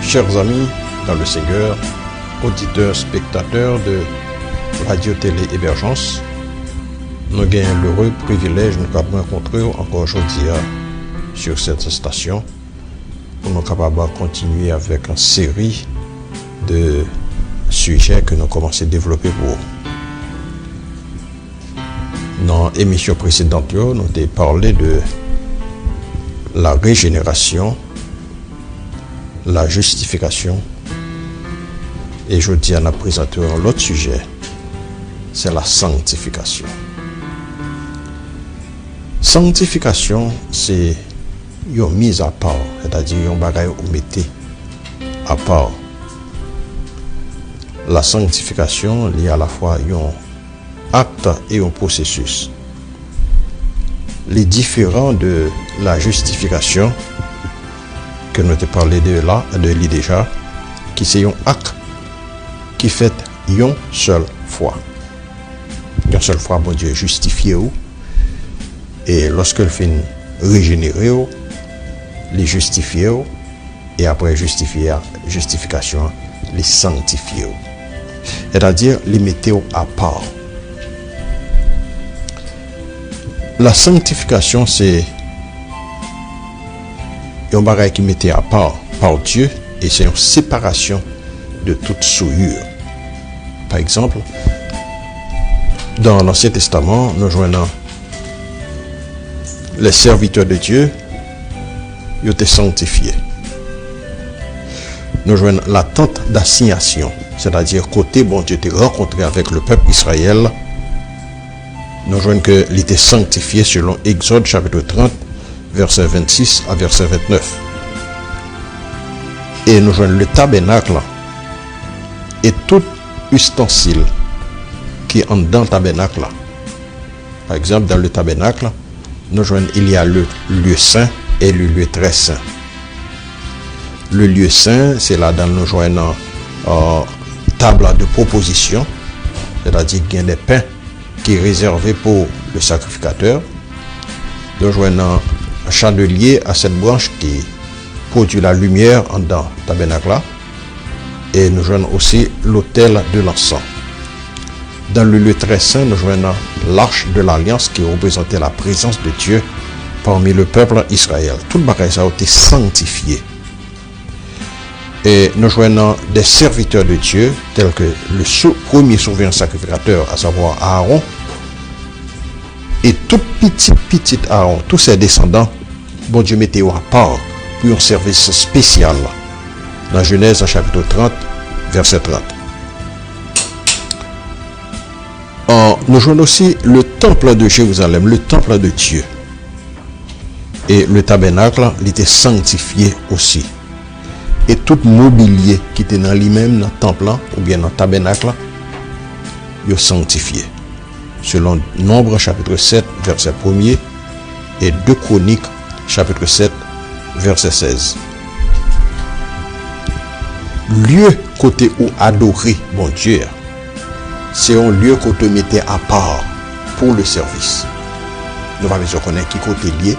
Chers amis dans le Seigneur, auditeurs, spectateurs de Radio-Télé Émergence, nous avons l'heureux privilège de nous rencontrer encore aujourd'hui sur cette station pour nous capables de continuer avec une série de sujets que nous commençons à développer pour vous. Dans l'émission précédente, nous avons parlé de la régénération, la justification, et je dis à la présentation l'autre sujet, c'est la sanctification. Sanctification, c'est une mise à part, c'est-à-dire un bagage qu'on mettez à part. La sanctification liée à la fois un acte et un processus. Les différents de la justification que nous avons parlé de lui déjà, qui c'est un acte qui fait une seule fois. Une seule fois, bon Dieu justifié ou, et lorsque le fin régénérer ou, les justifier ou, et après justification, les sanctifier ou. C'est-à-dire les mettre à part. La sanctification, c'est un bagage qui mettait à part par Dieu et c'est une séparation de toute souillure. Par exemple, dans l'Ancien Testament, nous joignons les serviteurs de Dieu, ils étaient sanctifiés. Nous joignons la tente d'assignation, c'est-à-dire côté bon Dieu était rencontré avec le peuple Israël. Nous joignons qu'il était sanctifié selon Exode chapitre 30, verset 26 à verset 29. Et nous joignons le tabernacle et tout ustensile qui est dans le tabernacle. Par exemple, dans le tabernacle, nous joignons il y a le lieu saint et le lieu très saint. Le lieu saint, c'est là dans nous joignons table de proposition, c'est-à-dire qu'il y a des pains qui est réservé pour le sacrificateur. Nous joignons un chandelier à cette branche qui produit la lumière en dans le tabernacle. Et nous joignons aussi l'autel de l'encens. Dans le lieu très saint, nous joignons l'arche de l'alliance qui représentait la présence de Dieu parmi le peuple Israël. Tout le bagage a été sanctifié. Et nous joignons des serviteurs de Dieu, tels que le premier souverain sacrificateur, à savoir Aaron, et tout petit Aaron, tous ses descendants, bon Dieu mettait à part pour un service spécial. Dans Genèse chapitre 30, verset 30. Nous joignons aussi le temple de Jérusalem, le temple de Dieu. Et le tabernacle, il était sanctifié aussi. Et tout mobilier qui était dans lui-même, dans le temple, ou bien dans le tabernacle, il est sanctifié. Selon Nombre chapitre 7, verset 1er, et 2 Chroniques, chapitre 7, verset 16. Lieu côté où adorer bon Dieu, c'est un lieu qu'on te mettait à part pour le service. Nous allons connaître qui côté lié,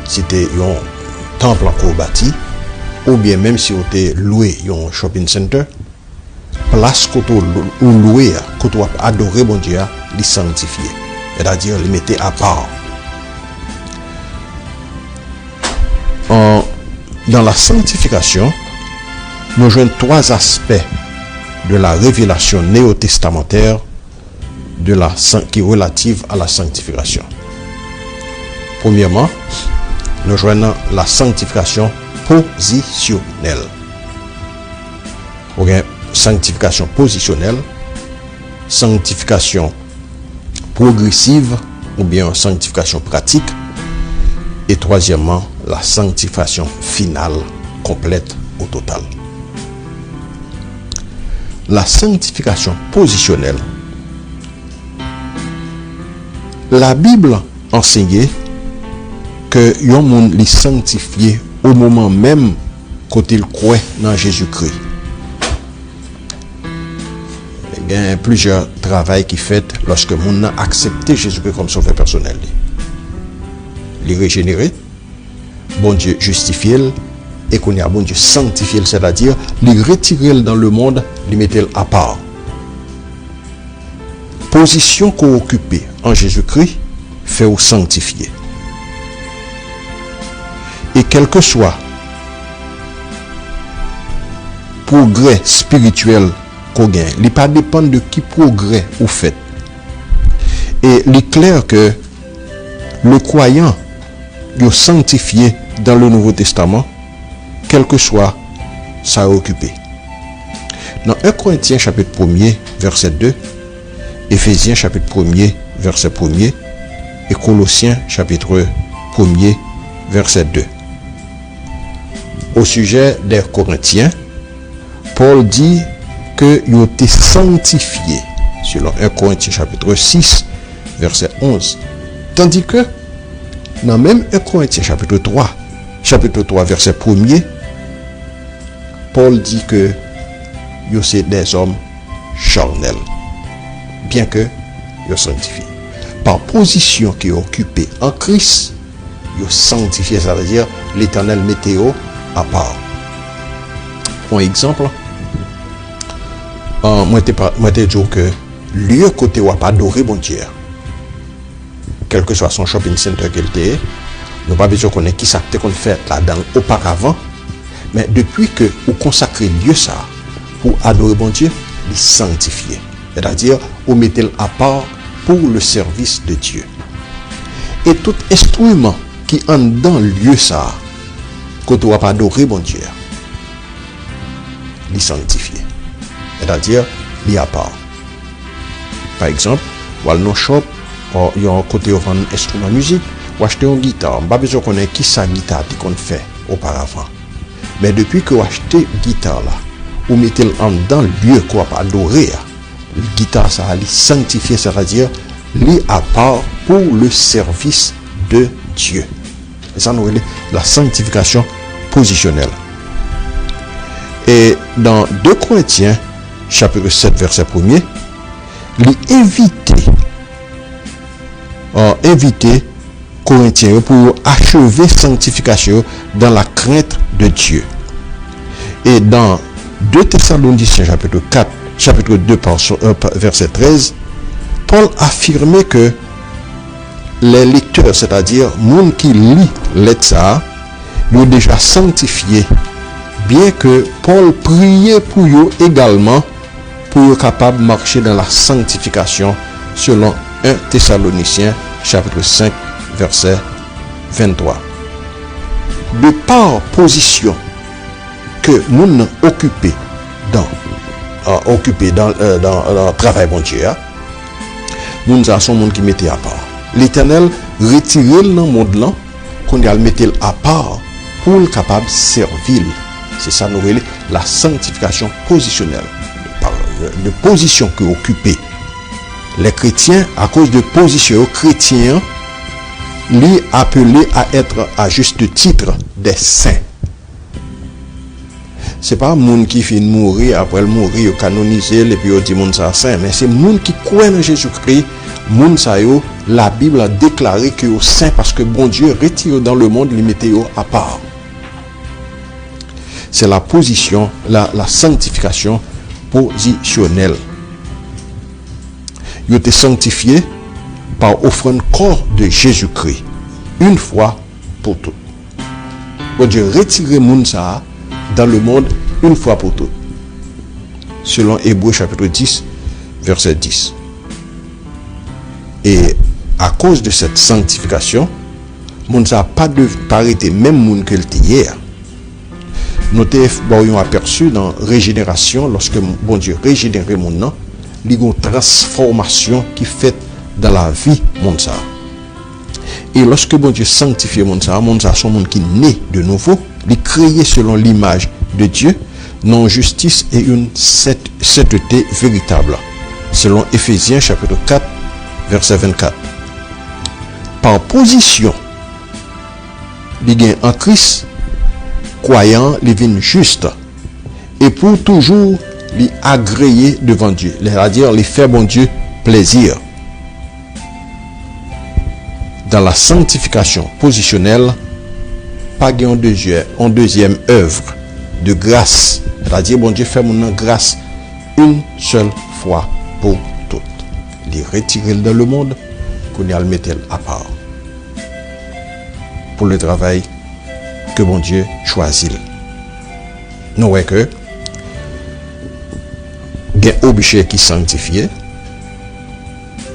c'était un temple encore bâti, ou bien même si on était loué un shopping center, place qu'on loué, qu'on adorer bon Dieu, les sanctifier, c'est-à-dire les mettre à part. Dans la sanctification, nous joignons 3 aspects de la révélation néo-testamentaire qui est relative à la sanctification. Premièrement, nous joignons la sanctification positionnelle. Sanctification positionnelle, sanctification progressive ou bien sanctification pratique, et troisièmement, la sanctification finale, complète au total. La sanctification positionnelle. La Bible enseignait que yon monde li sanctifié au moment même quand il croit dans Jésus-Christ. Il y a plusieurs travaux qui fait lorsque moun a accepté Jésus-Christ comme sauveur personnel. Il est régénéré, bon Dieu justifié et qu'on y a bon Dieu sanctifié, c'est-à-dire les retirer dans le monde, les mettre à part. Position qu'on occupe en Jésus-Christ fait au sanctifier. Et quel que soit progrès spirituel qu'on gagne, il ne pas dépendre de qui progrès vous faites. Et il est clair que le croyant est sanctifié dans le Nouveau Testament, quel que soit sa occupé. Dans 1 Corinthiens chapitre 1er, verset 2, Éphésiens chapitre 1er, verset 1er, et Colossiens chapitre 1er, verset 2. Au sujet des Corinthiens, Paul dit que ils ont été sanctifiés, selon 1 Corinthiens chapitre 6, verset 11. Tandis que, dans même 1 Corinthiens chapitre 3, verset 1er, Paul dit que ils sont des hommes charnels, bien que ils sont sanctifiés. Par position qui est occupée en Christ, ils sont sanctifiés, ça veut dire l'Éternel météo à part. Pour exemple, moi je dis que lieu côté où pas adorer bon Dieu, quel que soit son shopping center qu'il était, nous pas besoin qu'on ait qui ça qu'on fait là-dedans auparavant, mais depuis que vous consacrez lieu ça pour adorer bon Dieu, il sanctifié, c'est-à-dire vous mettez à part pour le service de Dieu. Et tout instrument qui en dans lieu ça, quand on va pas adorer bon Dieu, il sanctifié, c'est-à-dire il à part. Par exemple, ou à nos shop, il y a un côté où on vend instrument de musique, ou acheter une guitare, on n'a pas besoin qu'on ait qui sa guitare qu'on fait auparavant. Mais depuis que vous achetez une guitare là, vous mettez en dans le lieu qu'on va pas adorer, la guitare ça va sanctifier, c'est-à-dire li à part pour le service de Dieu. Et ça nous est la sanctification positionnelle. Et dans 2 Corinthiens, chapitre 7, verset 1er, il invité Corinthiens pour achever sanctification dans la crainte de Dieu. Et dans 2 Thessaloniciens, chapitre 2, verset 13, Paul affirmait que les lecteurs, c'est-à-dire les gens qui lisent l'Etsa, ils ont déjà sanctifié, bien que Paul priait pour eux également, pour être capable de marcher dans la sanctification, selon 1 Thessaloniciens, chapitre 5, verset 23. De par position que nous occupons dans le travail bon Dieu, nous avons un monde qui mettait à part. L'Éternel retiré dans le monde là, qu'on a le mettre à part pour le capable de servir. C'est ça nous appelons la sanctification positionnelle. De position que occupait les chrétiens, à cause de position chrétiens, les appelés à être à juste titre des saints. C'est pas monde qui finit de mourir, après le mourir, canonisé, et puis on dit monde ça saint, mais c'est monde qui croit en Jésus-Christ, monde ça yo, la Bible a déclaré que est saint parce que bon Dieu retire dans le monde, les mettez à part. C'est la position, la sanctification positionnelle. Il a été sanctifié par offrande corps de Jésus-Christ, une fois pour toutes. Bon Dieu retire monde ça dans le monde une fois pour toutes. Selon Hébreux chapitre 10, verset 10. Et à cause de cette sanctification, monde ça pas de parité même monde que le hier. Nous avons aperçu dans régénération, lorsque bon Dieu régénère mon nom, il y a une transformation qui fait dans la vie monde ça. Et lorsque bon Dieu sanctifie monde ça, son monde qui naît de nouveau, il est créé selon l'image de Dieu, non justice et une sainteté véritable, selon Éphésiens chapitre 4, verset 24. Par position, il y a en Christ, croyant, les vignes justes, et pour toujours les agréer devant Dieu, c'est-à-dire les faire bon Dieu plaisir. Dans la sanctification positionnelle, pas une deuxième œuvre de grâce. C'est-à-dire, bon Dieu fait mon grâce une seule fois pour toutes. Il retire dans le monde, qu'on y a le mettre à part. Pour le travail que bon Dieu choisit. Nous voyons que il y a un objet qui est sanctifié.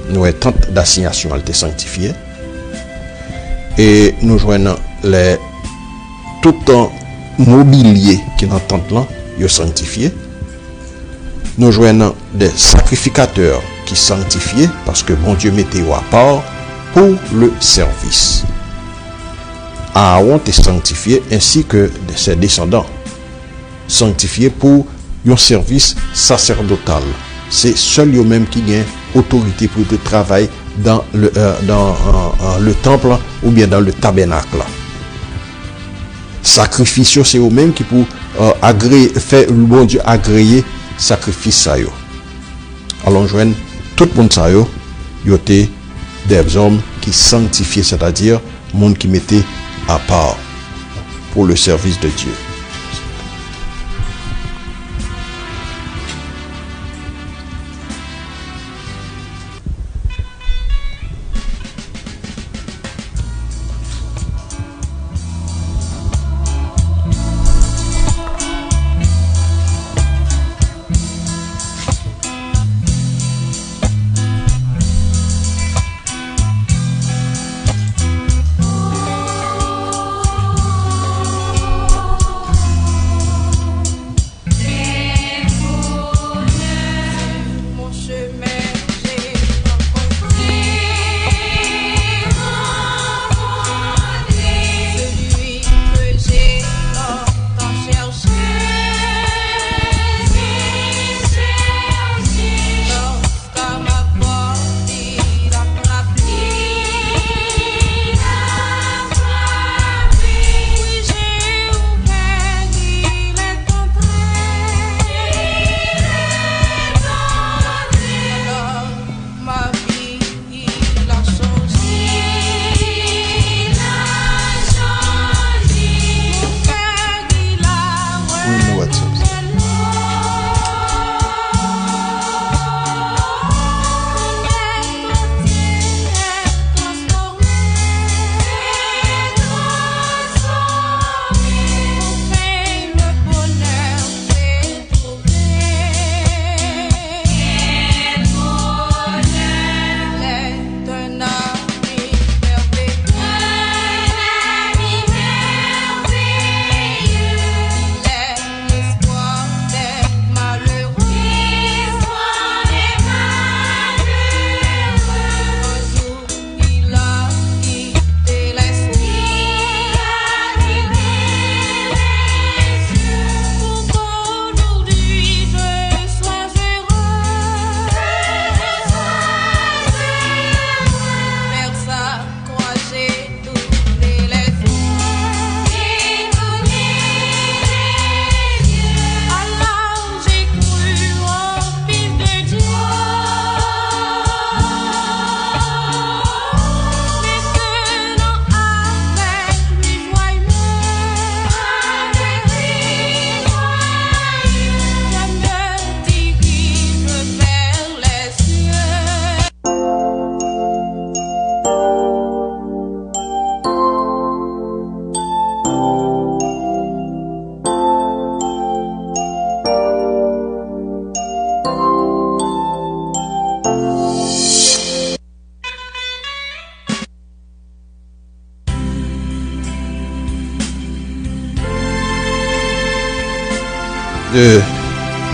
Nous avons tant d'assignations à être sanctifiées. Et nous joignons tout un mobilier qui est dans tente là, il est sanctifié. Nous joignons des sacrificateurs qui sont sanctifiés parce que bon Dieu mettait à part pour le service. Aaron est sanctifié ainsi que ses descendants sanctifiés pour un service sacerdotal. C'est seul eux-mêmes qui gagnent autorité pour le travail dans le temple ou bien dans le tabernacle. Sacrifice, c'est eux-mêmes qui pour faire le bon Dieu agréer sacrifice ça. Alors on joint tout le monde ça y était des hommes qui sanctifiaient, c'est-à-dire monde qui mettait à part pour le service de Dieu.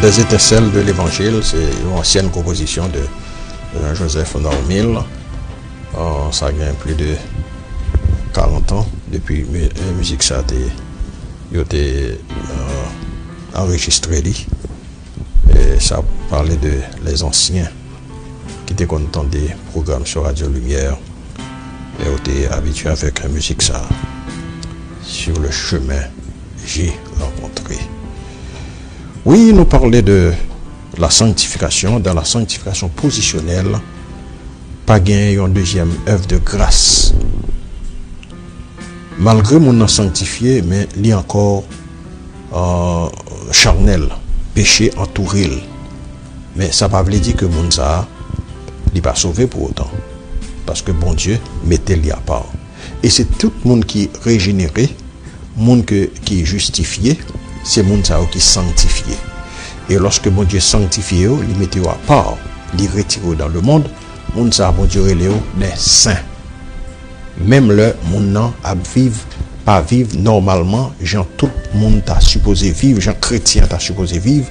Des étincelles de l'évangile, c'est une ancienne composition de Jean-Joseph Normil. Ça a plus de 40 ans depuis la musique ça a été enregistré. Et ça parlait de les anciens qui étaient contents des programmes sur Radio Lumière et étaient habitués avec la musique ça. Sur le chemin, j'ai rencontré. Oui, nous parlait de la sanctification, dans la sanctification positionnelle, pas gain une deuxième œuvre de grâce. malgré mon sanctifié, mais il est encore charnel, péché entouré. Mais ça ne veut pas dire que mon ça n'est pas sauvé pour autant. Parce que bon Dieu mettait lui à part. Et c'est tout le monde qui est régénéré, monde qui est justifié, c'est le monde qui est sanctifié. Et lorsque bon Dieu sanctifie, il met à part, il retire dans le monde, monde ça bon Dieu des saints. Même le monde a pas vivre normalement, genre tout le monde t'a supposé vivre, genre chrétien t'a supposé vivre,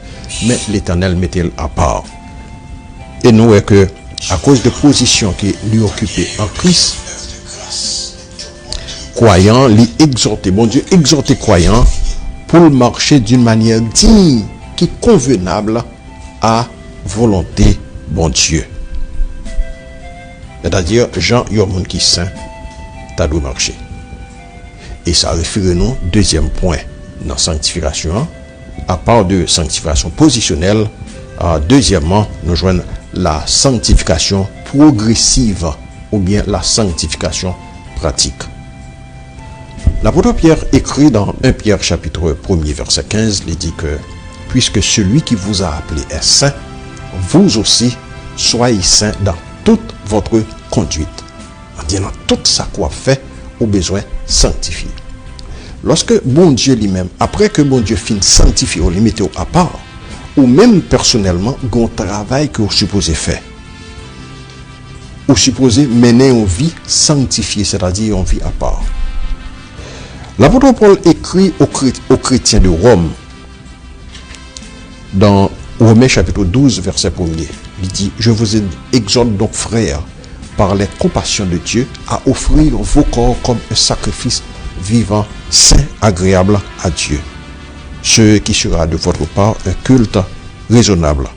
mais l'Éternel mettait à part. Et nous est que à cause de position qui lui occupait en Christ, croyant, lui exhorter, bon Dieu exhorter croyant pour marcher d'une manière digne qui est convenable à volonté bon Dieu. C'est-à-dire, Jean, il y a un monde qui est saint, tu dois marcher. Et ça réfère nous, deuxième point, dans la sanctification, à part de sanctification positionnelle, deuxièmement, nous joignons la sanctification progressive ou bien la sanctification pratique. L'apôtre Pierre écrit dans 1 Pierre chapitre 1er verset 15, il dit que puisque celui qui vous a appelé est saint, vous aussi soyez saints dans toute votre conduite. En disant tout ça qu'on fait au besoin sanctifié. Lorsque bon Dieu lui-même, après que bon Dieu finit sanctifier ou limiter à part, ou même personnellement, un travail que vous supposez faire. Vous supposez mener une vie sanctifiée, c'est-à-dire une vie à part. L'apôtre Paul écrit aux chrétiens de Rome, dans Romains chapitre 12, verset 1er, il dit, je vous exhorte donc frères, par les compassions de Dieu, à offrir vos corps comme un sacrifice vivant, saint, agréable à Dieu. Ce qui sera de votre part un culte raisonnable.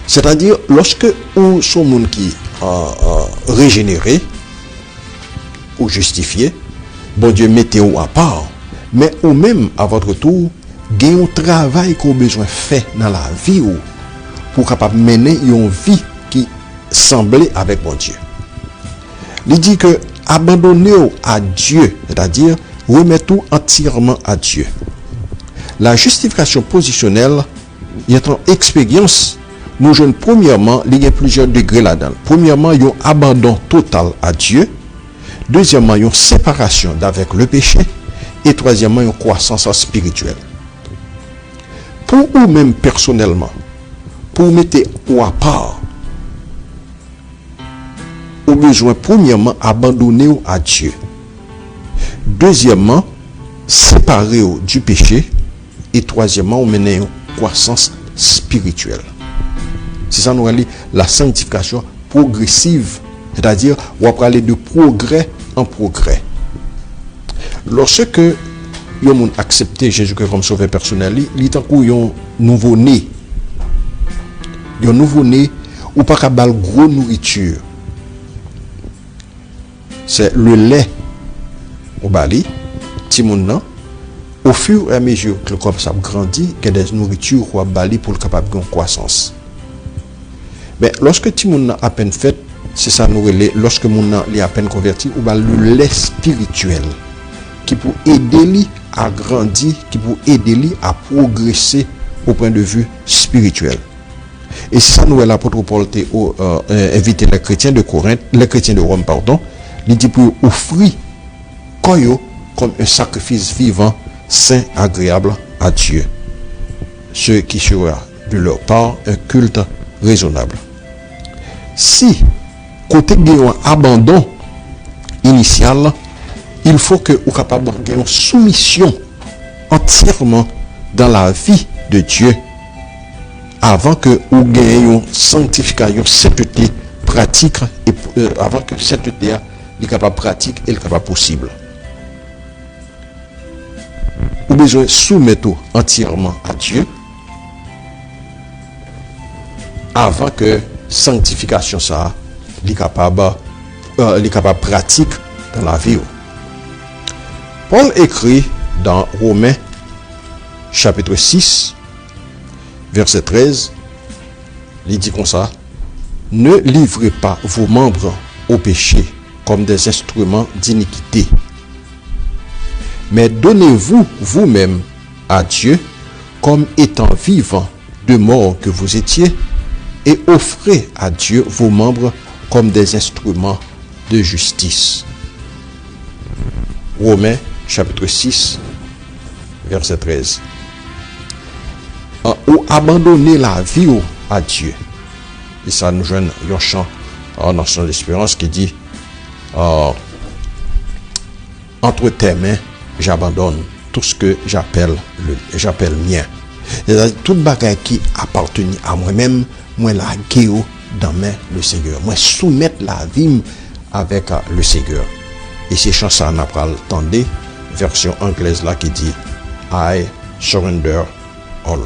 C'est-à-dire, lorsque vous sont monde qui régénéré ou justifié, bon Dieu mettez-vous à part, mais ou même à votre tour, gagnez un travail qu'on a besoin de faire dans la vie pour capable mener une vie qui semblait avec bon Dieu. Il dit que abandonnez-vous à Dieu, c'est-à-dire remettez-vous entièrement à Dieu. La justification positionnelle, il y a une expérience. Nous jeunes, premièrement, il y a plusieurs degrés là-dedans. Premièrement, il y a un abandon total à Dieu. Deuxièmement, il y a une séparation d'avec le péché. Et troisièmement, il y a une croissance spirituelle. Pour vous-même personnellement, pour mettre à part, au besoin, premièrement, abandonner à Dieu. Deuxièmement, séparer du péché. Et troisièmement, on mène une croissance spirituelle. C'est ça nous dit la sanctification progressive. C'est-à-dire, on va parler de progrès en progrès. Lorsque on a accepté Jésus-Christ comme sauveur personnel, il est en cours un nouveau-né. Un nouveau-né, ou pas qu'à bal gros nourriture. C'est le lait au bali, timoun. Au fur et à mesure que le corps ça grandit, il y a des nourritures ou bali pour le capable de croissance. Mais lorsque timoun a à peine fait, c'est ça nous relève, lorsque mon est à peine converti, ou le lait spirituel qui peut aider lui à grandir, qui peut aider lui à progresser au point de vue spirituel. Et c'est ça nous l'apôtre Paul a invité les chrétiens de Corinthe, les chrétiens de Rome, pardon, il dit pour offrir koyo comme un sacrifice vivant, saint, agréable à Dieu. Ce qui sera de leur part un culte raisonnable. Si côté un abandon initial, il faut que vous capable de une soumission entièrement dans la vie de Dieu avant que vous gagnez une sanctification, sainteté pratique et avant que cette sainteté est capable pratique et capable possible. Vous avez besoin de soumettre entièrement à Dieu avant que sanctification ça est capable pratique dans la vie. Paul écrit dans Romains chapitre 6 verset 13, il dit comme ça, ne livrez pas vos membres au péché comme des instruments d'iniquité. Mais donnez-vous vous-même à Dieu comme étant vivant de mort que vous étiez, et offrez à Dieu vos membres comme des instruments de justice. Romains chapitre 6, verset 13. Ou abandonner la vie à Dieu. Et ça nous joint un chant dans son espérance qui dit entre tes mains, j'abandonne tout ce que j'appelle mien. C'est-à-dire, toute bagaille qui appartient à moi-même, moi la guéo dans main le Seigneur. Moi soumettre la vie avec le Seigneur. Et ces chansons on a entendu version anglaise là qui dit I surrender all.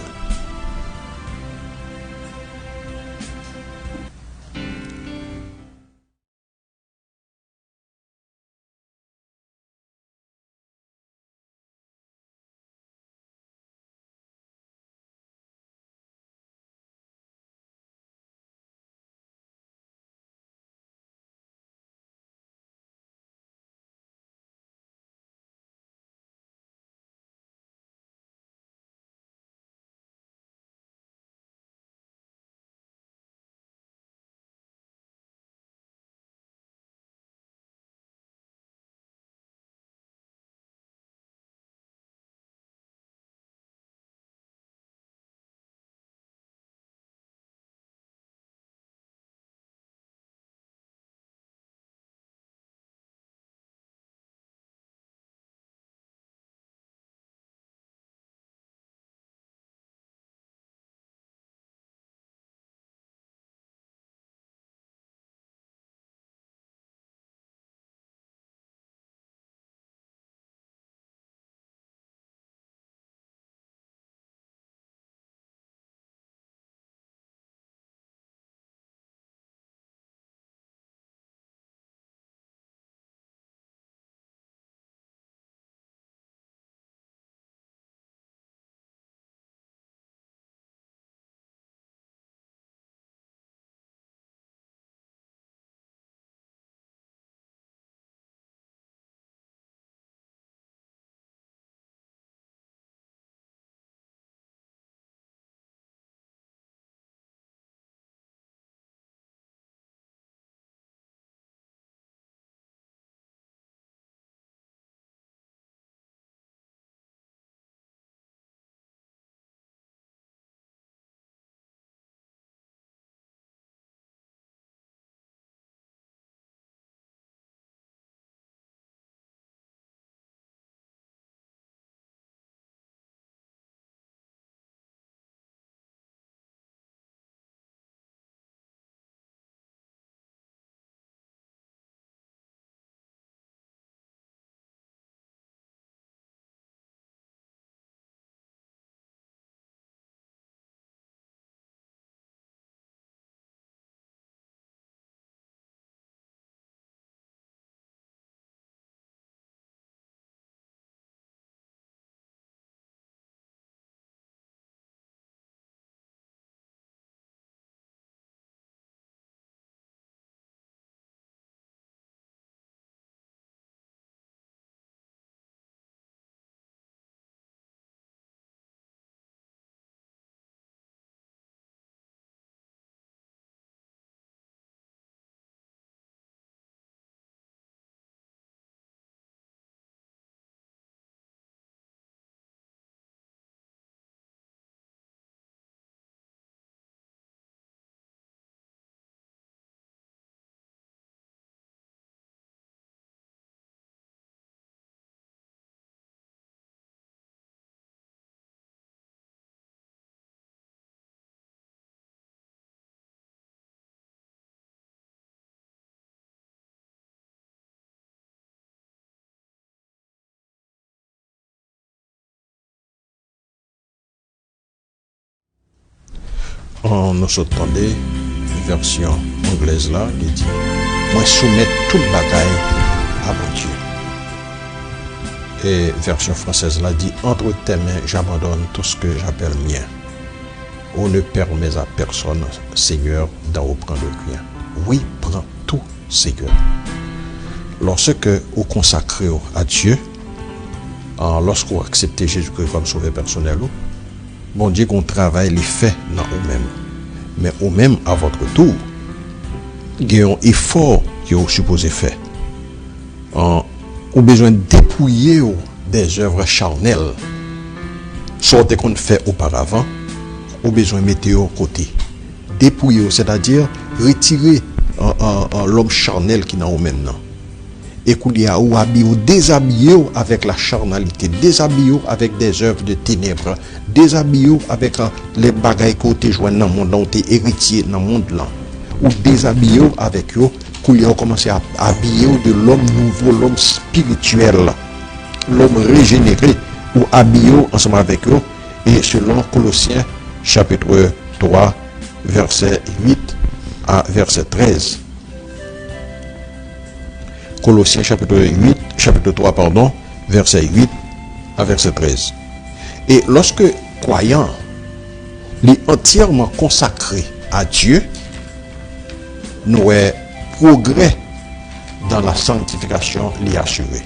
On nous entendait une version anglaise là qui dit moi soumettre toute bagaille à mon Dieu. Et version française là dit entre tes mains j'abandonne tout ce que j'appelle mien. On ne permet à personne, Seigneur, d'en reprendre rien. Oui, prends tout, Seigneur. lorsque vous consacrez à Dieu, lorsque vous acceptez Jésus-Christ comme sauveur personnel, bon Dieu qu'on travaille les faits dans vous-même. Mais vous-même, à votre tour, il y a un effort que vous supposez faire. Vous avez besoin de dépouiller des œuvres charnelles. Sortez qu'on fait auparavant, vous avez besoin de mettre au côté. Dépouiller, c'est-à-dire retirer l'homme charnel qui est dans vous-même. Et qu'il y a ou habillé, déshabillé avec la charnalité, déshabillé avec des œuvres de ténèbres, déshabillé avec les bagailles que tu joues dans le monde, dont tu es héritier dans le monde là, ou déshabillé avec eux, qu'il y a commencé à habiller de l'homme nouveau, l'homme spirituel, l'homme régénéré, ou habillé ensemble avec eux, et selon Colossiens chapitre 3, verset 8 à verset 13. Colossiens chapitre 3, verset 8 à verset 13. Et lorsque croyant, les entièrement consacrés à Dieu, nous avons progrès dans la sanctification l'y assuré.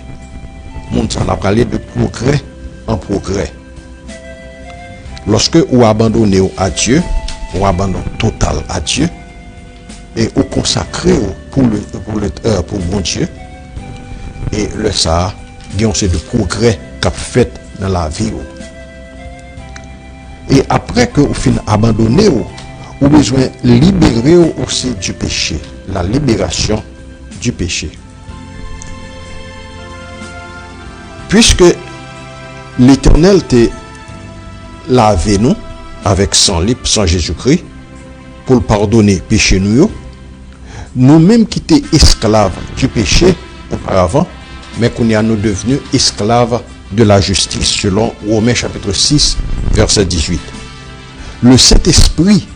Mon ça a parlé de progrès en progrès. Lorsque vous abandonnez à Dieu, vous abandonnez total à Dieu, et vous consacrez pour bon Dieu, et le ça, c'est de progrès qu'a fait dans la vie. Et après que vous finissez abandonné, vous avez besoin de libérer aussi du péché, la libération du péché. Puisque l'Éternel t'a lavé nous avec sang libre, sans Jésus-Christ, pour pardonner péché nous-mêmes qui étions esclaves du péché auparavant, mais qu'on est nous devenus esclaves de la justice, selon Romains chapitre 6, verset 18. Le Saint-Esprit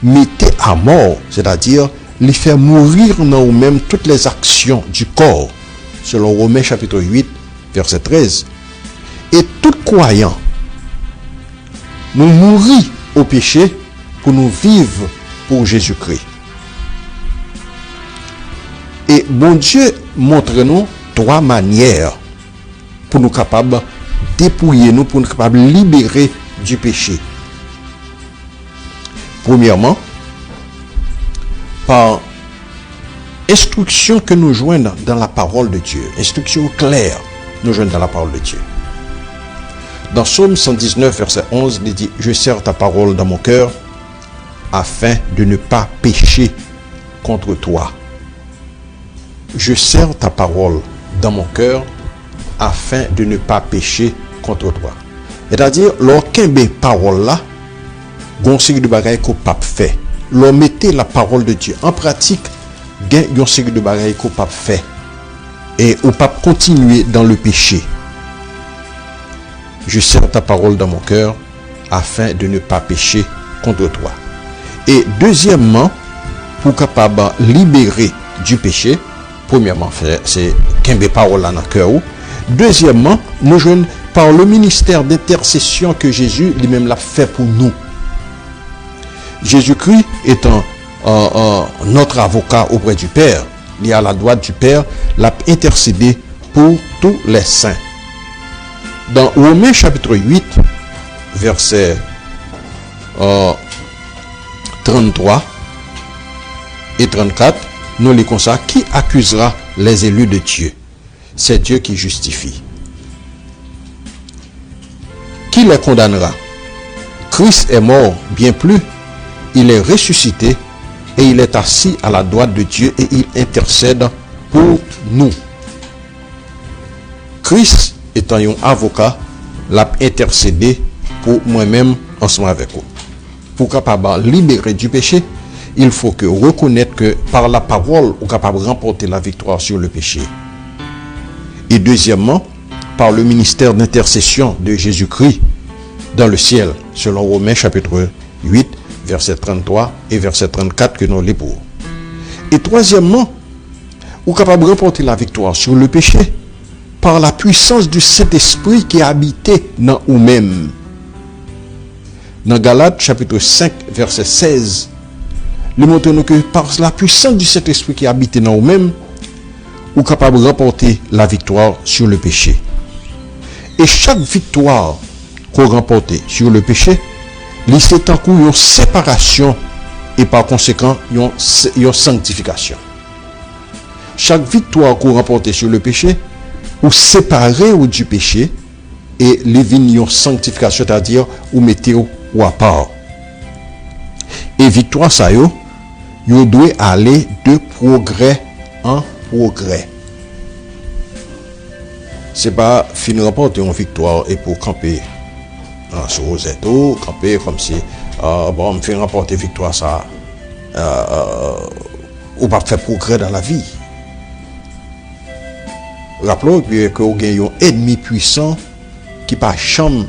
mettait à mort, c'est-à-dire les faire mourir dans nous-mêmes toutes les actions du corps, selon Romains chapitre 8, verset 13. Et tout croyant, nous mourir au péché pour nous vivre pour Jésus-Christ. Et bon Dieu montre-nous 3 manières pour nous capables dépouiller nous, pour nous capables de libérer du péché. Premièrement, par instruction que nous joignons dans la parole de Dieu, instruction claire nous joignons dans la parole de Dieu. Dans Psaume 119, verset 11, il dit « Je serre ta parole dans mon cœur afin de ne pas pécher contre toi. » Je serre ta parole dans mon cœur afin de ne pas pécher contre toi. C'est-à-dire, lorsqu'un parole là, gon série de bagaille qu'on pas fait. L'on mettait la parole de Dieu en pratique, gon série de bagaille qu'on pas fait. Et on pas continuer dans le péché. Je serre ta parole dans mon cœur afin de ne pas pécher contre toi. Et deuxièmement, pour capable libérer du péché, premièrement, c'est qu'un parole dans le cœur. Deuxièmement, nous jeunes par le ministère d'intercession que Jésus lui-même l'a fait pour nous. Jésus-Christ étant notre avocat auprès du Père, il est à la droite du Père, l'a intercédé pour tous les saints. Dans Romains chapitre 8, verset 33 et 34, nous lisons comme ça: qui accusera les élus de Dieu? C'est Dieu qui justifie. Qui les condamnera? Christ est mort, bien plus, il est ressuscité et il est assis à la droite de Dieu et il intercède pour nous. Christ étant un avocat, l'a intercédé pour moi-même ensemble avec vous. Pour capable libérer du péché, il faut que reconnaître que par la parole, on est capable de remporter la victoire sur le péché. Et deuxièmement, par le ministère d'intercession de Jésus-Christ dans le ciel, selon Romains chapitre 8, verset 33 et verset 34 que nous lisons. Et troisièmement, on est capable de remporter la victoire sur le péché par la puissance du Saint-Esprit qui a habité dans nous-mêmes. Dans Galates chapitre 5, verset 16, nous montrons que par la puissance du Saint-Esprit qui habite dans nous-mêmes, ou capable de remporter la victoire sur le péché. Et chaque victoire qu'on remporte sur le péché, c'est en cours une séparation et par conséquent une sanctification. Chaque victoire qu'on remporte sur le péché, ou séparé ou du péché, et les vignes sanctification, c'est-à-dire ou mettez ou à part. Et victoire ça yo doit aller de progrès en progrès. C'est pas fin remporter une victoire et pour camper sur Rosetto, camper comme si bon me fait remporter victoire ça ou pas faire progrès dans la vie. Rappelons que vous avez un ennemi puissant qui par chambre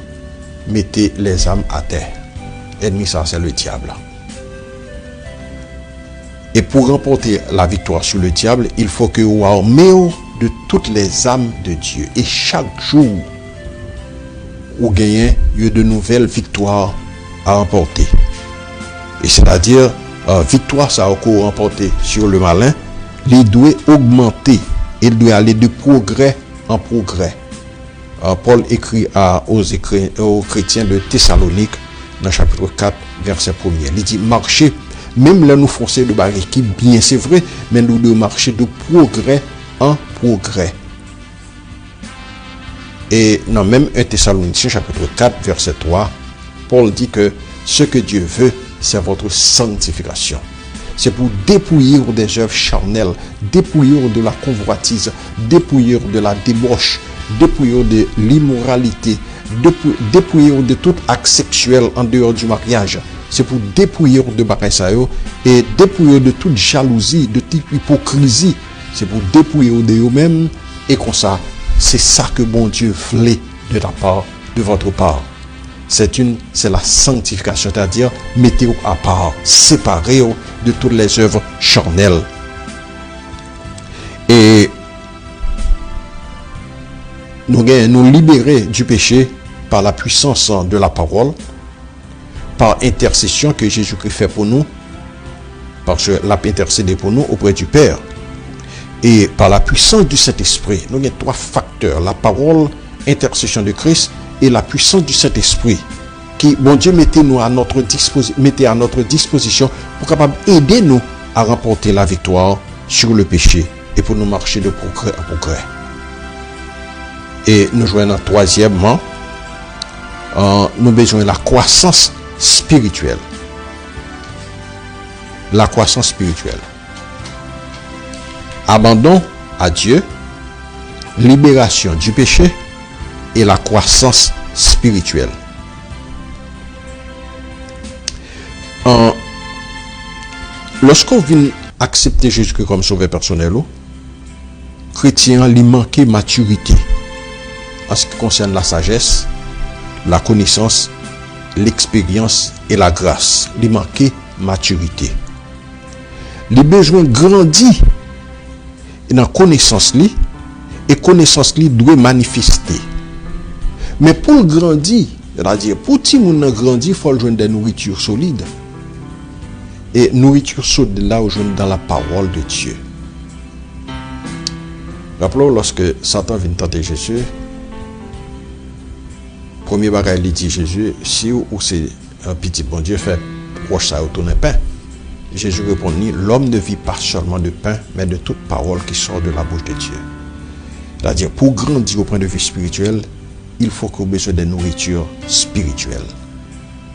mettait les âmes à terre. Ennemi ça c'est le diable. Et pour remporter la victoire sur le diable, il faut que vous armez de toutes les âmes de Dieu. Et chaque jour, vous gagnez de nouvelles victoires à remporter. Et c'est-à-dire, victoire ça a remporté sur le malin, il doit augmenter. Il doit aller de progrès en progrès. Paul écrit aux chrétiens de Thessalonique, dans chapitre 4, verset 1er. Il dit, marchez, même là nous foncer de barrière qui bien c'est vrai, mais nous devons marcher de progrès en progrès. Et dans même 1 Thessaloniciens, chapitre 4, verset 3, Paul dit que ce que Dieu veut, c'est votre sanctification. C'est pour dépouiller des œuvres charnelles, dépouiller de la convoitise, dépouiller de la débauche, dépouiller de l'immoralité, dépouiller de tout acte sexuel en dehors du mariage. C'est pour dépouiller de bagaille et dépouiller de toute jalousie, de toute hypocrisie. C'est pour dépouiller de eux-mêmes et comme ça, c'est ça que bon Dieu voulait de ta part, de votre part. C'est la sanctification, c'est-à-dire mettez-vous à part, séparez-vous de toutes les œuvres charnelles. Et nous libérer du péché par la puissance de la parole, par intercession que Jésus-Christ fait pour nous, parce qu'il a intercédé pour nous auprès du Père. Et par la puissance du Saint-Esprit, nous avons trois facteurs, la parole, intercession de Christ, et la puissance du Saint-Esprit qui, bon Dieu, mettez à notre disposition pour capable aider nous à remporter la victoire sur le péché et pour nous marcher de progrès en progrès. Et nous joignons troisièmement, nous besoin de la croissance spirituelle. La croissance spirituelle. Abandon à Dieu, libération du péché, et la croissance spirituelle. Lorsqu'on vient accepter Jésus-Christ comme sauveur personnel, chrétien lui manque maturité en ce qui concerne la sagesse, la connaissance, l'expérience et la grâce. Il manque maturité. Les besoins grandit dans connaissance li, et connaissance li doit manifester. Mais pour grandir, c'est-à-dire pour tout le monde grandir, il faut joindre des nourritures solides. Et nourriture solide là, on joue dans la parole de Dieu. Rappelons lorsque Satan vient tenter Jésus, premier bagage il dit Jésus, si ou c'est un petit bon Dieu fait proche ça autour d'un pain. Jésus répondit, l'homme ne vit pas seulement de pain, mais de toute parole qui sort de la bouche de Dieu. C'est-à-dire pour grandir au point de vue spirituel, il faut qu'on ait besoin de nourriture spirituelle,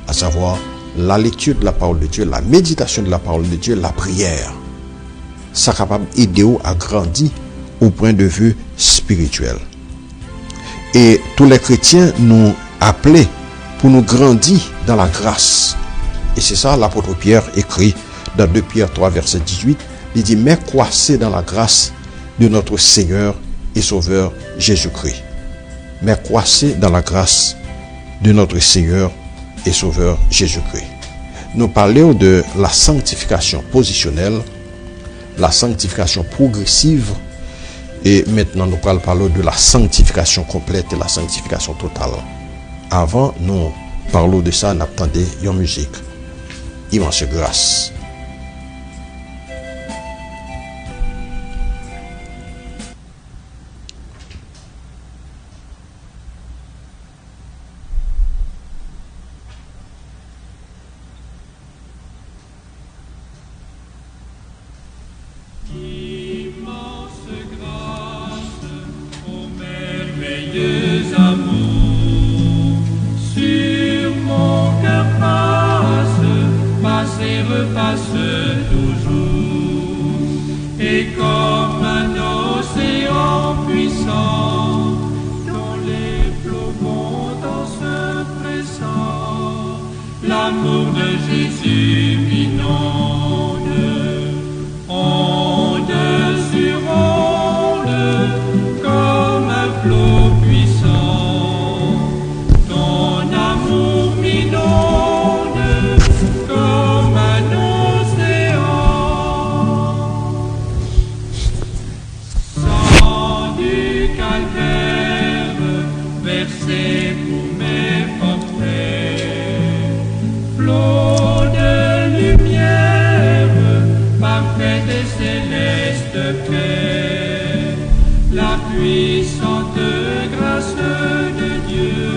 à savoir la lecture de la parole de Dieu, la méditation de la parole de Dieu, la prière. Ça est capable d'aider à grandir au point de vue spirituel. Et tous les chrétiens nous appellent pour nous grandir dans la grâce. Et c'est ça l'apôtre Pierre écrit dans 2 Pierre 3 verset 18. Il dit, mais croissez dans la grâce de notre Seigneur et Sauveur Jésus-Christ. Mais croissez dans la grâce de notre Seigneur et Sauveur Jésus-Christ. Nous parlons de la sanctification positionnelle, la sanctification progressive, et maintenant nous parlons de la sanctification complète et la sanctification totale. Avant, nous parlons de ça, nous attendons une musique. Immense grâce. passe toujours, et comme un océan puissant, dont les flots montent en se pressant, l'amour de Jésus m'inonde, onde sur onde, comme un flot puissant. Ton amour m'inonde comme un océan. Sang du calvaire versé pour mes forfaits, flot de lumière, parfaite et céleste paix, la puissante grâce de Dieu,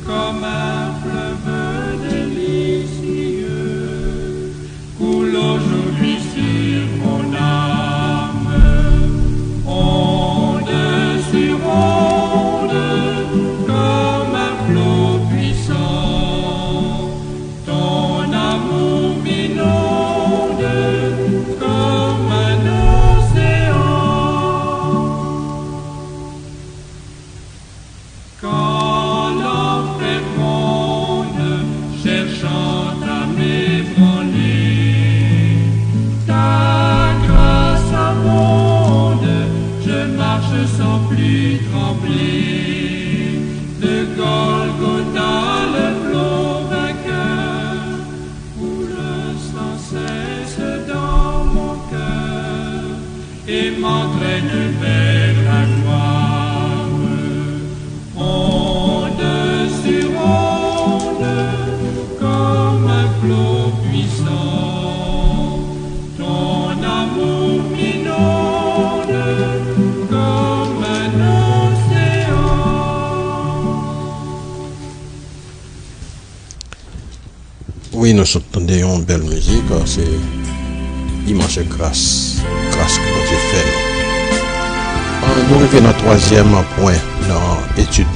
comme un fleuve délicieux, coule aujourd'hui sur mon âme, onde sur onde, comme un flot puissant. Ton amour m'inonde comme un océan. Quand l'enfer ronde, cherchant à m'ébranler, ta grâce abonde, je marche sans plus trembler. De Golgotha le flot vainqueur coule sans cesse dans mon cœur et m'entraîne vers la gloire. Onde sur onde, comme un flot puissant, ton amour m'inonde comme un océan. Oui, nous entendons une belle musique, c'est immense grâce que Dieu fait. Nous revenons au troisième point dans l'étude,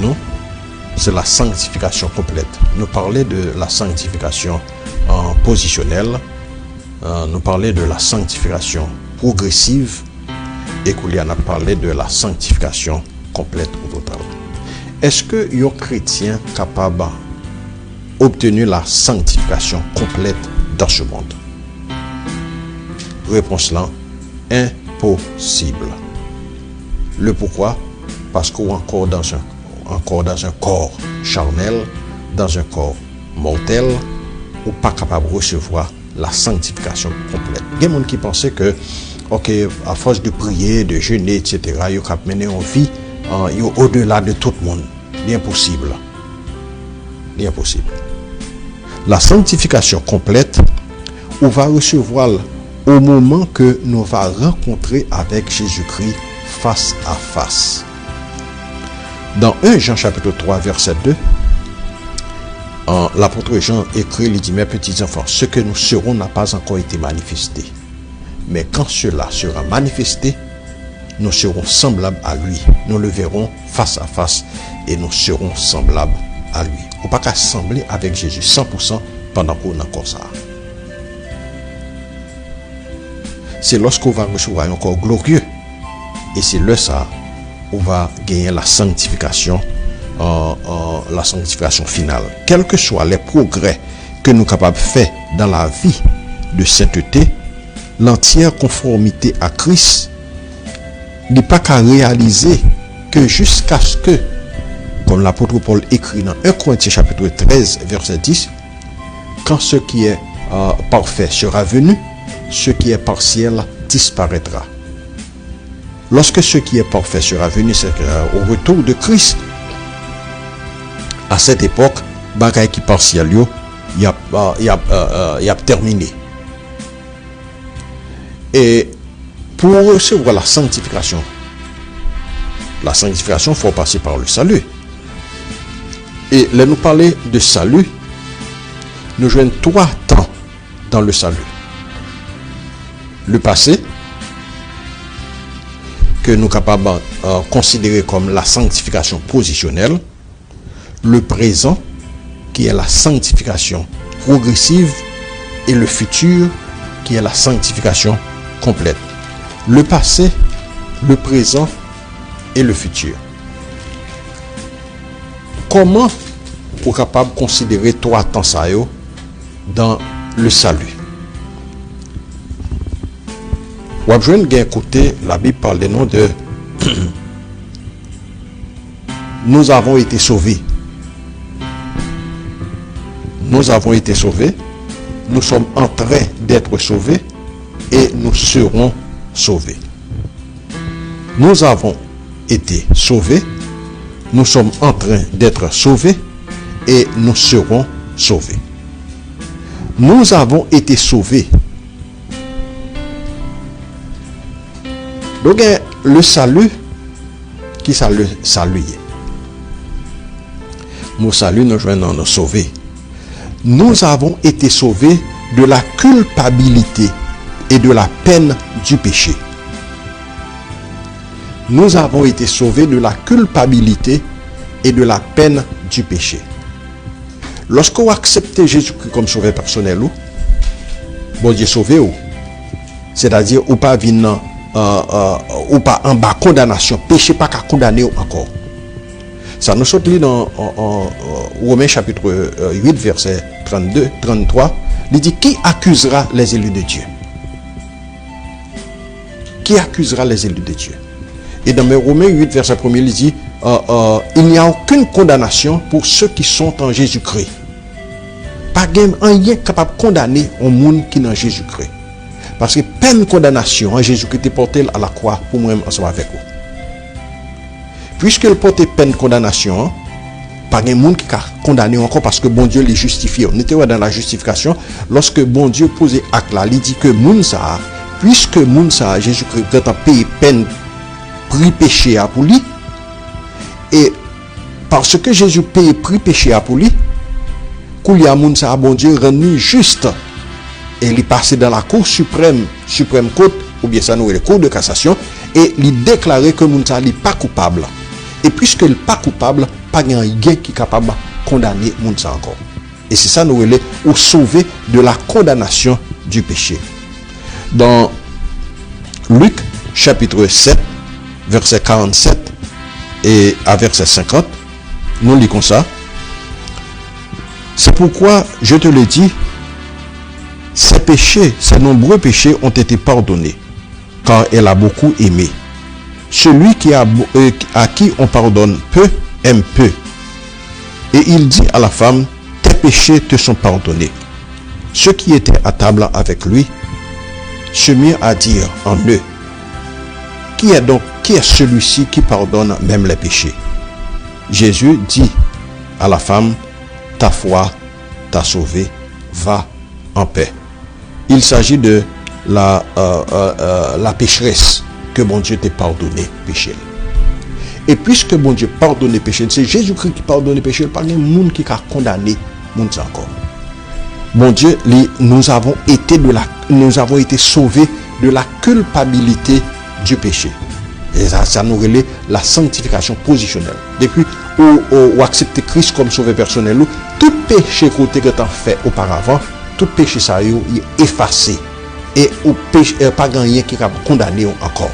c'est la sanctification complète. Nous parlons de la sanctification positionnelle, nous parlons de la sanctification progressive, et qu'il y en a parlé de la sanctification complète au total. Est-ce que un chrétien capable d'obtenir la sanctification complète dans ce monde? Réponse là, impossible. Le pourquoi? Parce qu'on est encore dans un corps charnel, dans un corps mortel, ou pas capable de recevoir la sanctification complète. Il y a des gens qui pensaient que, ok, à force de prier, de jeûner, etc., ils ont mené une vie au-delà de tout le monde. L'impossible. L'impossible. La sanctification complète, on va recevoir au moment que nous va rencontrer avec Jésus-Christ face à face. Dans 1 Jean chapitre 3 verset 2, l'apôtre Jean écrit, il dit, mes petits enfants, ce que nous serons n'a pas encore été manifesté. Mais quand cela sera manifesté, nous serons semblables à lui. Nous le verrons face à face et nous serons semblables à lui. On ne peut pas assembler avec Jésus 100% pendant qu'on a encore ça. C'est lorsqu'on va recevoir un corps glorieux. Et c'est là ça, on va gagner la sanctification finale. Quels que soient les progrès que nous sommes capables de faire dans la vie de sainteté, l'entière conformité à Christ n'est pas qu'à réaliser que jusqu'à ce que, comme l'apôtre Paul écrit dans 1 Corinthiens chapitre 13 verset 10, quand ce qui est parfait sera venu, ce qui est partiel disparaîtra. Lorsque ce qui est parfait sera venu, c'est au retour de Christ. À cette époque, bagaille qui partiel il y a terminé. Et pour recevoir la sanctification, il faut passer par le salut. Et là, nous parler de salut, nous jouons 3 temps dans le salut. Le passé, que nous sommes capables de considérer comme la sanctification positionnelle. Le présent, qui est la sanctification progressive. et le futur qui est la sanctification complète. Le passé, le présent et le futur. Comment vous êtes capable de considérer trois temps ça dans le salut? Vous avez écouté la Bible parle des noms de nous avons été sauvés. Nous avons été sauvés. Nous sommes en train d'être sauvés et nous serons sauvés. Nous avons été sauvés. Nous sommes en train d'être sauvés et nous serons sauvés. Nous avons été sauvés. Donc, le salut, qui ça le salut? Nous salut, nous joignons nous sauver. Nous avons été sauvés de la culpabilité et de la peine du péché. Nous avons été sauvés de la culpabilité et de la peine du péché. Lorsque vous acceptez Jésus-Christ comme sauveur personnel, bon Dieu sauvé ou, c'est-à-dire ou pas venir ou pas en bas condamnation, péché pas qu'à condamner encore. Ça nous saute dans Romains chapitre 8 verset 32-33, il dit qui accusera les élus de Dieu? Qui accusera les élus de Dieu? Et dans Romains 8 verset 1, il dit il n'y a aucune condamnation pour ceux qui sont en Jésus-Christ. Pas rien capable de condamner un monde qui est en Jésus-Christ. Parce que peine condamnation en Jésus-Christ est portée à la croix pour moi-même ensemble avec vous. Puisque le porte peine condamnation, pas de monde qui a condamné encore parce que bon Dieu les justifie. On était dans la justification lorsque bon Dieu posait acte là, il dit que moun ça, puisque moun ça Jésus-Christ a payé peine prix péché à pour lui, et parce que Jésus paye prix péché à pour lui, qu'il y a moun ça bon Dieu rendu juste et il est passé dans la cour suprême cour ou bien ça nous est le cour de cassation et il déclarait que moun ça n'est pas coupable. Et puisque il n'est pas coupable, pas de rien qui est capable de condamner moun ça encore. Et c'est ça nous est ou sauver de la condamnation du péché. Dans Luc chapitre 7 verset 47 et à verset 50, nous lisons ça. C'est pourquoi je te le dis, ces péchés, ces nombreux péchés ont été pardonnés, car elle a beaucoup aimé. Celui à qui on pardonne peu, aime peu. Et il dit à la femme, tes péchés te sont pardonnés. Ceux qui étaient à table avec lui se mirent à dire en eux, qui est celui-ci qui pardonne même les péchés? Jésus dit à la femme, ta foi t'a sauvé, va en paix. Il s'agit de la pécheresse que bon Dieu t'a pardonné péché. Et puisque bon Dieu pardonne péché, c'est Jésus-Christ qui pardonne péché, pas de monde qui a condamné monde encore. Bon Dieu, nous avons été sauvés de la culpabilité du péché. Et ça nous relève la sanctification positionnelle. Depuis où accepter Christ comme sauveur personnel, tout péché que tu as fait auparavant, tout péché ça est effacé. Et pas rien qui a condamné encore.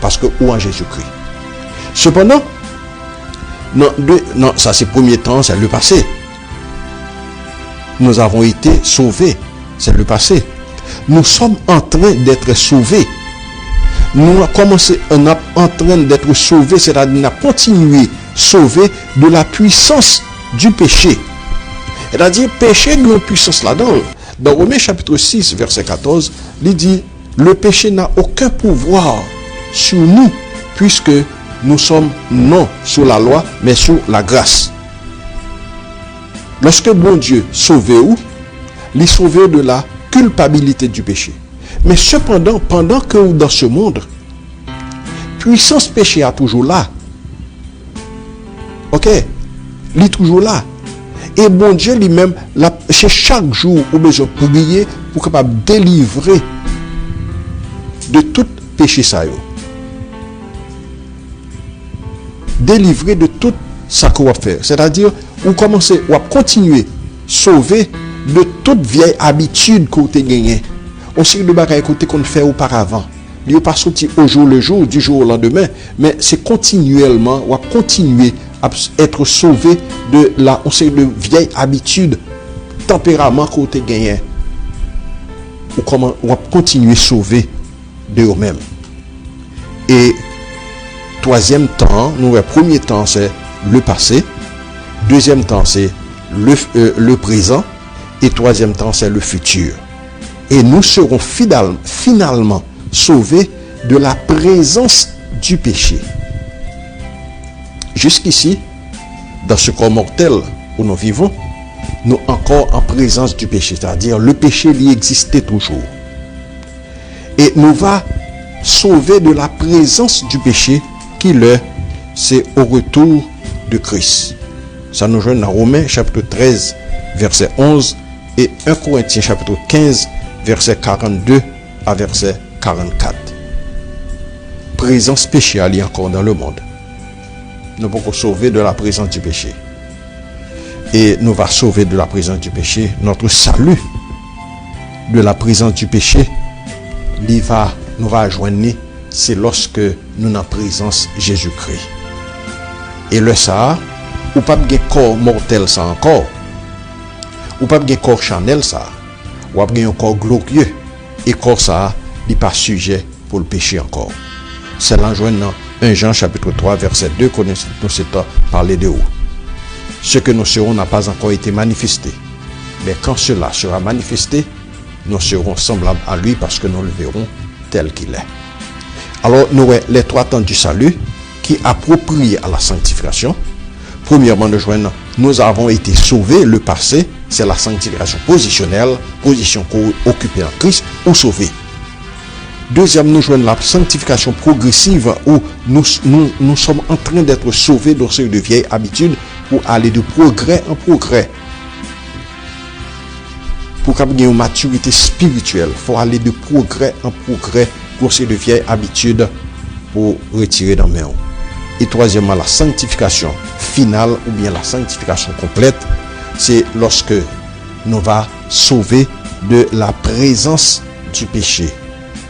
Parce que ou en Jésus-Christ. Cependant, non, ça c'est le premier temps, c'est le passé. Nous avons été sauvés, c'est le passé. Nous sommes en train d'être sauvés. Nous avons commencé en train d'être sauvés, c'est-à-dire nous avons continué sauvés de la puissance du péché. C'est-à-dire, péché n'a une puissance là-dedans. Dans Romains chapitre 6, verset 14, il dit, le péché n'a aucun pouvoir sur nous, puisque nous sommes non sous la loi, mais sous la grâce. Lorsque bon Dieu sauvait où, il sauvait de la culpabilité du péché. Mais cependant, pendant que dans ce monde, puissance péché est toujours là. Ok? Il est toujours là. Et bon Dieu lui-même, c'est chaque jour où besoin de prier pour capable délivrer de tout péché ça. Délivrer de tout ça qu'on va faire. C'est-à-dire, on commence à continuer sauver de toute vieille habitude qu'on a gagné. On sait de bagages qu'on fait auparavant. Il n'est pas sorti au jour le jour, du jour au lendemain, mais c'est continuellement, on va continuer à être sauvé de la, on sait, de vieille habitude, tempérament qu'on a gagné. Ou comment on va continuer à sauver de eux-mêmes. Et troisième temps, premier temps c'est le passé, deuxième temps c'est le présent, et troisième temps c'est le futur. Et nous serons finalement sauvés de la présence du péché. Jusqu'ici, dans ce corps mortel où nous vivons, nous encore en présence du péché, c'est-à-dire le péché y existait toujours. Et nous va sauver de la présence du péché qui c'est au retour de Christ. Ça nous joint dans Romains chapitre 13 verset 11 et 1 Corinthiens chapitre 15 verset 42 à verset 44. Présence péché il y a encore dans le monde. Nous pouvons sauver de la présence du péché. Et nous va sauver de la présence du péché. Notre salut de la présence du péché, nous va joindre, c'est lorsque nous sommes en présence de Jésus-Christ. Et le ça, ou pas de corps mortel ça encore, ou pas de corps charnel ça, ou pas de corps glorieux, et corps ça, n'est pas sujet pour le péché encore. C'est l'enjoint dans 1 Jean chapitre 3 verset 2 qu'on nous s'est parlé de haut. Ce que nous serons n'a pas encore été manifesté. Mais quand cela sera manifesté, nous serons semblables à lui parce que nous le verrons tel qu'il est. Alors, nous avons les trois temps du salut qui approprient à la sanctification. Premièrement, nous avons été sauvés. Le passé, c'est la sanctification positionnelle, position occupée en Christ ou sauvés. Deuxième, nous jouons la sanctification progressive où nous sommes en train d'être sauvés dans ce de vieilles habitudes pour aller de progrès en progrès. Pour qu'il y ait une maturité spirituelle, il faut aller de progrès en progrès pour ces de vieilles habitudes pour retirer dans mes mains. Et troisièmement, la sanctification finale ou bien la sanctification complète, c'est lorsque nous va sauver de la présence du péché.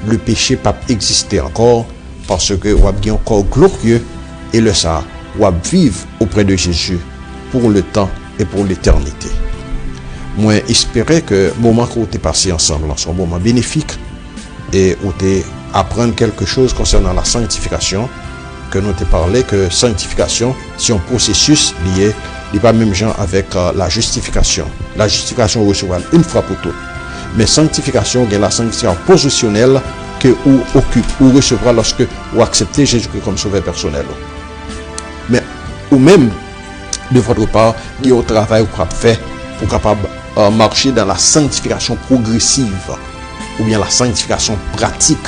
Le péché pas exister encore parce que on a bien encore glorieux et le ça on vivre auprès de Jésus pour le temps et pour l'éternité. Moi espérais que le moment qu'on t'est passé ensemble, c'est un moment bénéfique et où t'es apprendre quelque chose concernant la sanctification, que nous t'ai parlé que sanctification c'est un processus lié, il n'est pas même genre avec la justification. La justification on recevra une fois pour toutes. Mais sanctification, c'est la sanctification positionnelle que vous occupe ou recevra lorsque vous acceptez Jésus-Christ comme sauveur personnel. Mais ou même de votre part, il y a un travail que vous pouvez faire pour capable marcher dans la sanctification progressive ou bien la sanctification pratique.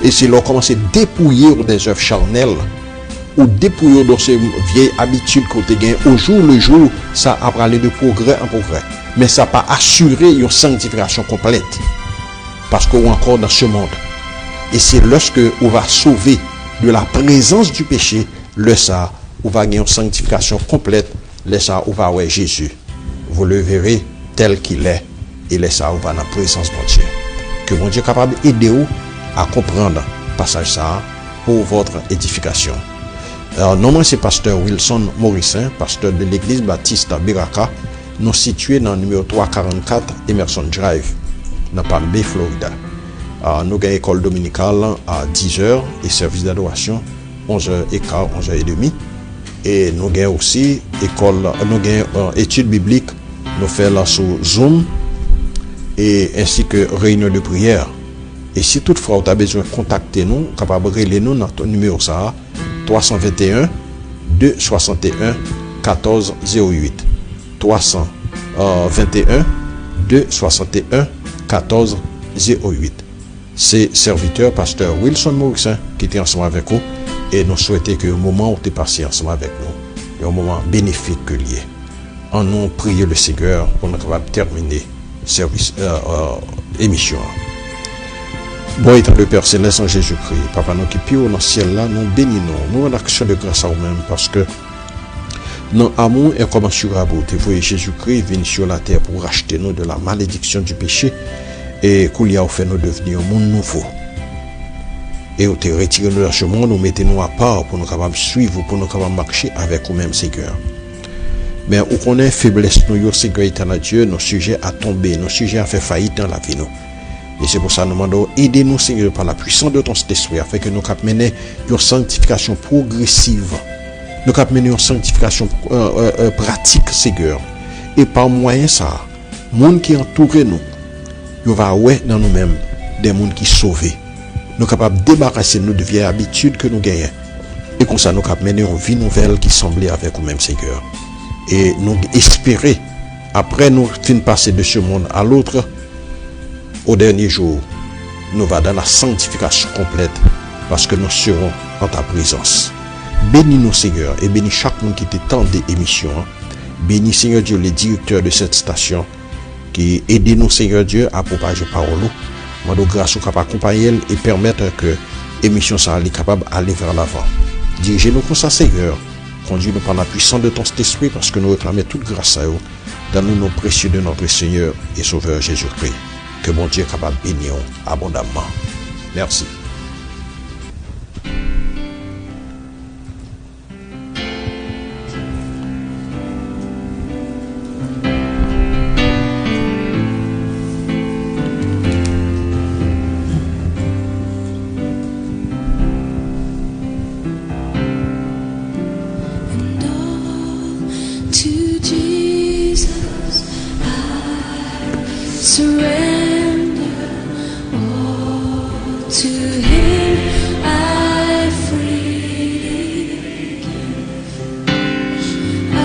Et c'est là commencer à dépouiller des œuvres charnelles ou dépouiller de ces vieilles habitudes que vous avez au jour le jour, ça a aller de progrès en progrès. Mais ça n'a pas assuré une sanctification complète. Parce qu'on est encore dans ce monde. Et c'est lorsque on va sauver de la présence du péché, le ça, on va gagner une sanctification complète, le ça, on va voir Jésus. Vous le verrez tel qu'il est, et le ça, on va dans la présence de Dieu. Que mon Dieu est capable d'aider vous à comprendre le passage ça pour votre édification. Alors, non, moi, c'est pasteur Wilson Morissin, pasteur de l'église baptiste à Biraka. Nous situés dans le numéro 344 Emerson Drive, dans Palm Bay, Florida. Nous avons une école dominicale à 10h et service d'adoration 11h15, 11h30. Et nous avons aussi études bibliques, nous faisons là sur Zoom et ainsi que réunion de prière. Et si toutefois vous avez besoin de contacter nous, capable de relayer nous dans notre numéro ça 321 261 1408. 321 261 1408. C'est serviteur pasteur Wilson Morissin qui était ensemble avec vous et nous souhaitons que le moment où tu es passé ensemble avec nous, un moment bénéfique que lié. En nous prier le Seigneur pour nous capable terminer service émission. Bon étant le Père Céleste en Jésus-Christ, Papa nous qui prie dans le ciel là, nous bénissons, nous en action de grâce à nous-mêmes parce que Non, amour est comme sur la beauté. Vous voyez, Jésus-Christ vient sur la terre pour racheter nous de la malédiction du péché et qu'il y a fait nous devenir un monde nouveau. Et vous te retirez nous de ce monde, nous mettez nous à part pour nous capables suivre, pour nous capables marcher avec nous-mêmes, Seigneur. Mais où qu'on ait faiblesse, nous, Seigneur éternel Dieu, nos sujets à tomber, nos sujets à faire faillite dans la vie, nous. Et c'est pour ça que nous demandons, aidez-nous, Seigneur, par la puissance de ton Saint-Esprit, afin que nous capables mener une sanctification progressive. Nous capables mener une sanctification pratique, Seigneur. Et par moyen ça, les gens qui entourent nous, nous va ouais dans nous-mêmes, des gens qui sauvent. Nous sommes capables de débarrasser nous de vieilles habitudes que nous gagnons. Et comme ça, nous sommes capables de mener une vie nouvelle qui semblait avec nous-mêmes, Seigneur. Et nous espérer, après nous fin passer de ce monde à l'autre, au dernier jour, nous va dans la sanctification complète, parce que nous serons en ta présence. Bénis-nous, Seigneur, et bénis chaque monde qui t'étend des émissions. Bénis, Seigneur Dieu, les directeurs de cette station, qui aident-nous, Seigneur Dieu, à propager parole. Mando grâce au capable accompagner et permettre que l'émission soit capable d'aller vers l'avant. Dirigez-nous comme ça, Seigneur. Conduis-nous par la puissance de ton Saint-Esprit, parce que nous réclamons toute grâce à vous. Donne-nous nos précieux de notre Seigneur et Sauveur Jésus-Christ. Que mon Dieu est capable de bénir abondamment. Merci. To Jesus I surrender, all to Him I freely give. I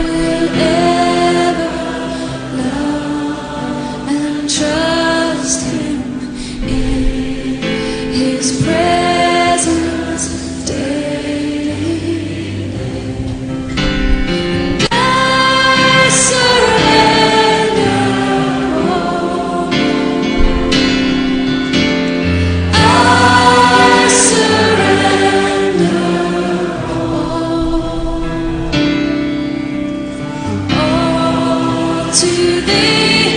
will ever love and trust Him in His presence daily. I surrender all. I surrender all to Thee.